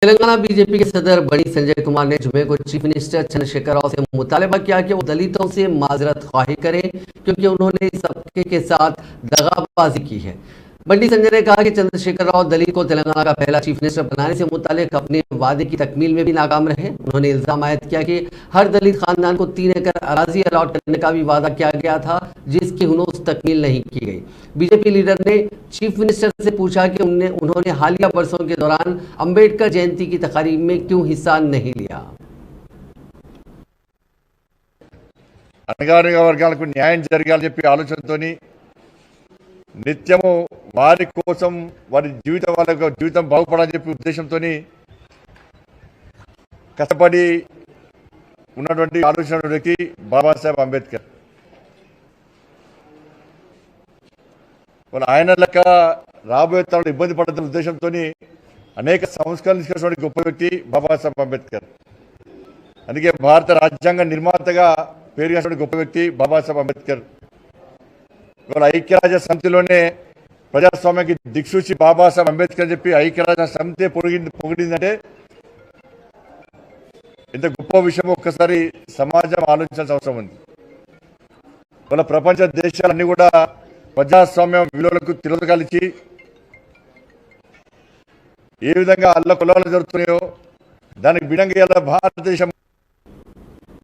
Telangana BJP के सदर बनी संजय कुमार ने जुमे को चीफ मिनिस्टर चंद्रशेखर राव से मुतालबा किया कि वो दलितों से माजरत ख्वाही करें क्योंकि उन्होंने सबके के साथ दगाबाजी की है। बंडी संजय ने कहा कि चंद्रशेखर राव दलित को तेलंगाना का पहला चीफ मिनिस्टर बनाने से मुतालिक अपने वादे की तकमील में भी नाकाम रहे। उन्होंने इल्जाम आयद किया कि हर दलित खानदान को 3 एकड़ अराजी अलॉट करने का भी वादा किया गया था, जिसकी हुनूस तकमील नहीं की गई। बीजेपी लीडर ने चीफ मिनिस्टर से पूछा कि उन्होंने हालिया बरसों के दौरान अंबेडकर जयंती की तकारीब में क्यों हिस्सा नहीं लिया। అణగారిన వర్గాలకు న్యాయం జరగాలని చెప్పి ఆలోచనతోని నిత్యము వారి కోసం వారి జీవితం బాగుపడాలని చెప్పి ఉద్దేశంతోని కష్టపడి ఉన్నటువంటి ఆలోచన వ్యక్తి బాబాసాహెబ్ అంబేద్కర్. ఆయన లెక్క రాబోయే తరంలో ఇబ్బంది పడుతున్న ఉద్దేశంతోని అనేక సంస్కరణలు తీసుకొచ్చినటువంటి గొప్ప వ్యక్తి బాబాసాహెబ్ అంబేద్కర్. అందుకే భారత రాజ్యాంగ నిర్మాతగా పేరుగాంచిన గొప్ప వ్యక్తి బాబాసాహెబ్ అంబేద్కర్. ఇవాళ ఐక్యరాజ్య సమితిలోనే ప్రజాస్వామ్యానికి దిక్సూచి బాబాసాహెబ్ అంబేద్కర్ అని చెప్పి ఐక్యరాజ్య సమితి పొగిడిందంటే ఇంత గొప్ప విషయం ఒక్కసారి సమాజం ఆలోచించాల్సిన అవసరం ఉంది. ఇవాళ ప్రపంచ దేశాలన్నీ కూడా ప్రజాస్వామ్య విలువలకు తిరోధకాలిచ్చి ఏ విధంగా అల్లకొల్లాలు జరుగుతున్నాయో దానికి భిన్నంగా భారతదేశం